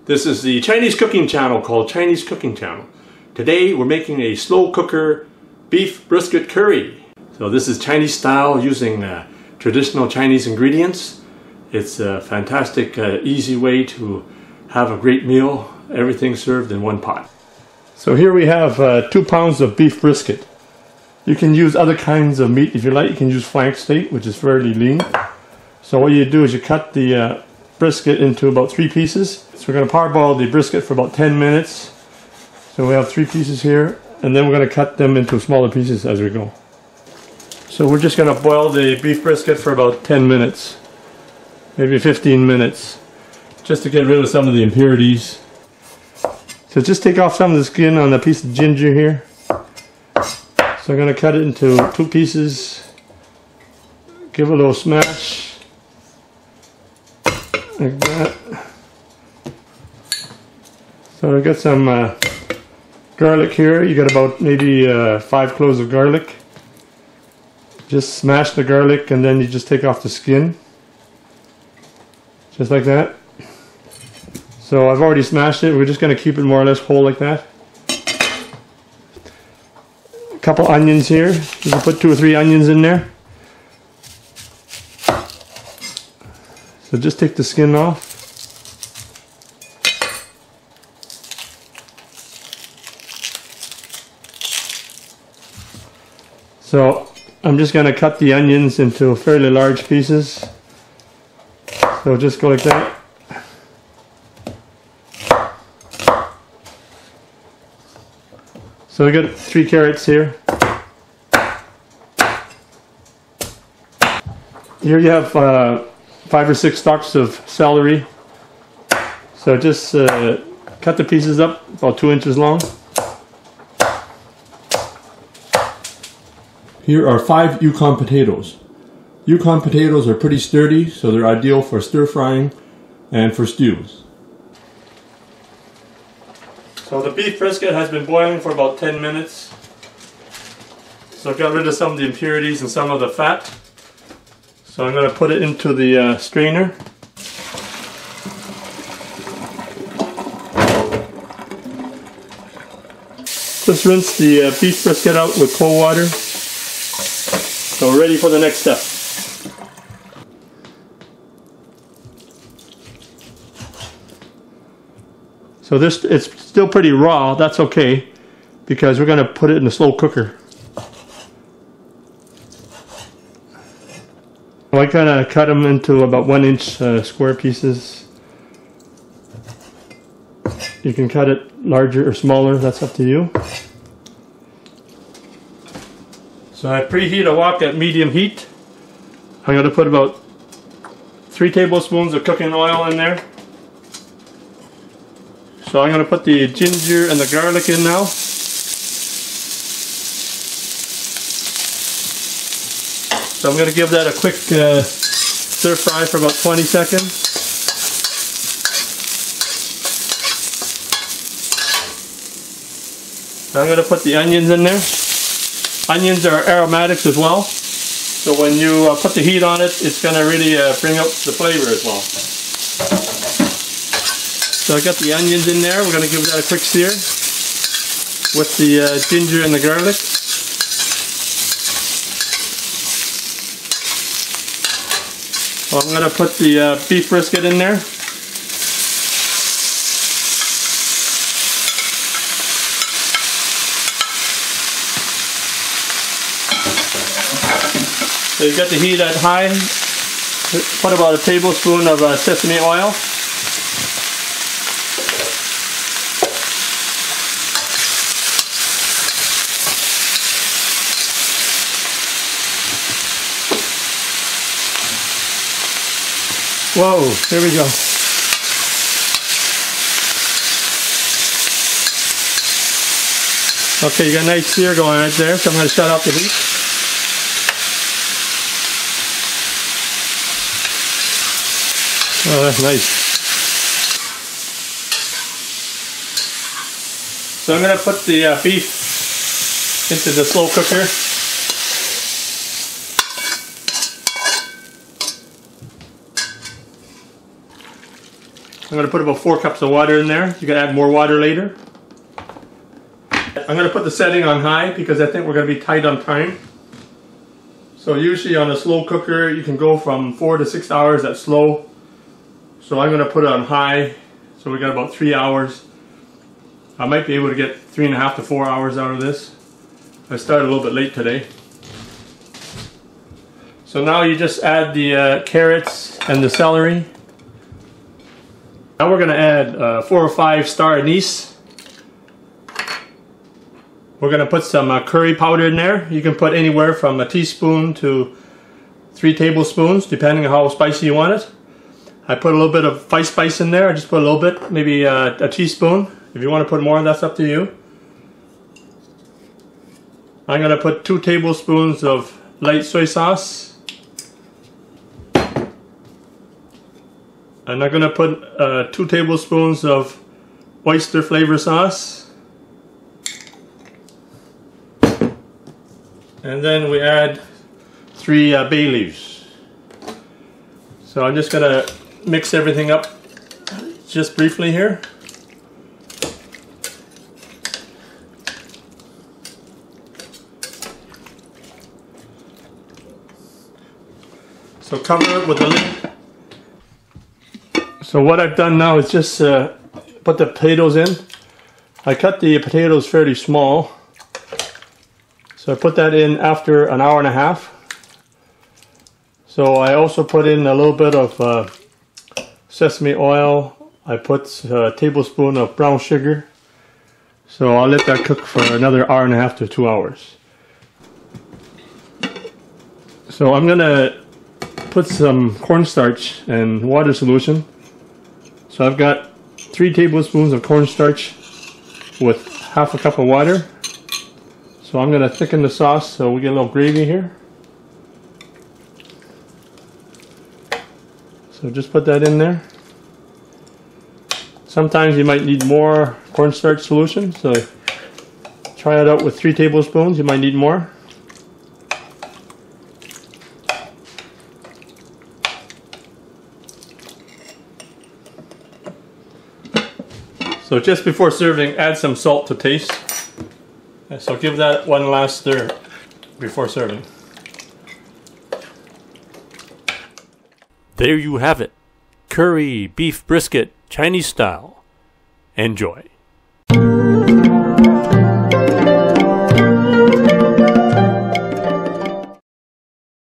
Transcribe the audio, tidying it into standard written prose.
This is the Chinese cooking channel called Chinese Cooking Channel. Today we're making a slow cooker beef brisket curry. So this is Chinese style using traditional Chinese ingredients. It's a fantastic, easy way to have a great meal. Everything served in one pot. So here we have 2 pounds of beef brisket. You can use other kinds of meat if you like. You can use flank steak, which is fairly lean. So what you do is you cut the brisket into about 3 pieces. So we're going to parboil the brisket for about 10 minutes. So we have 3 pieces here, and then we're going to cut them into smaller pieces as we go. So we're just going to boil the beef brisket for about 10 minutes, maybe 15 minutes, just to get rid of some of the impurities. So just take off some of the skin on a piece of ginger here. So I'm going to cut it into 2 pieces, give it a little smash, like that. So I got some garlic here. You got about maybe 5 cloves of garlic. Just smash the garlic and then you just take off the skin. Just like that. So I've already smashed it. We're just going to keep it more or less whole like that. A couple onions here. You can put 2 or 3 onions in there. So just take the skin off. So I'm just going to cut the onions into fairly large pieces. So just go like that. So I got 3 carrots here. Here you have 5 or 6 stalks of celery. So just cut the pieces up about 2 inches long. Here are 5 Yukon potatoes. Yukon potatoes are pretty sturdy, so they're ideal for stir frying and for stews. So the beef brisket has been boiling for about 10 minutes. So I've got rid of some of the impurities and some of the fat. So I'm going to put it into the strainer. Just rinse the beef brisket out with cold water. So we're ready for the next step. So it's still pretty raw. That's okay, because we're going to put it in a slow cooker. I kind of cut them into about 1-inch square pieces. You can cut it larger or smaller, that's up to you. So I preheat a wok at medium heat. I'm going to put about 3 tablespoons of cooking oil in there. So I'm going to put the ginger and the garlic in now. So I'm going to give that a quick stir fry for about 20 seconds. So I'm going to put the onions in there. Onions are aromatics as well. So when you put the heat on it, it's going to really bring up the flavor as well. So I got the onions in there. We're going to give that a quick sear with the ginger and the garlic. So I'm going to put the beef brisket in there. So you got the heat at high. Put about a tablespoon of sesame oil. Whoa, here we go. Okay, you got a nice sear going right there, so I'm going to shut off the heat. Oh, that's nice. So I'm going to put the beef into the slow cooker. going to put about 4 cups of water in there. You can add more water later. I'm going to put the setting on high because I think we're going to be tight on time. So usually on a slow cooker you can go from 4 to 6 hours at slow. So I'm going to put it on high. So we got about 3 hours. I might be able to get 3.5 to 4 hours out of this. I started a little bit late today. So now you just add the carrots and the celery. Now we're going to add 4 or 5 star anise. We're going to put some curry powder in there. You can put anywhere from a teaspoon to 3 tablespoons, depending on how spicy you want it. I put a little bit of spice in there. I just put a little bit, maybe a teaspoon. If you want to put more, that's up to you. I'm going to put 2 tablespoons of light soy sauce. And I'm going to put 2 tablespoons of oyster flavor sauce. And then we add 3 bay leaves. So I'm just going to mix everything up just briefly here. So cover it with the lid. So what I've done now is just put the potatoes in. I cut the potatoes fairly small. So I put that in after an hour and a half. So I also put in a little bit of sesame oil. I put a tablespoon of brown sugar. So I'll let that cook for another hour and a half to 2 hours. So I'm going to put some cornstarch and water solution. So I've got 3 tablespoons of cornstarch with half a cup of water. So I'm going to thicken the sauce so we get a little gravy here. So just put that in there. Sometimes you might need more cornstarch solution, so try it out with 3 tablespoons. You might need more. So just before serving, add some salt to taste. So give that one last stir before serving. There you have it. Curry beef brisket Chinese style. Enjoy.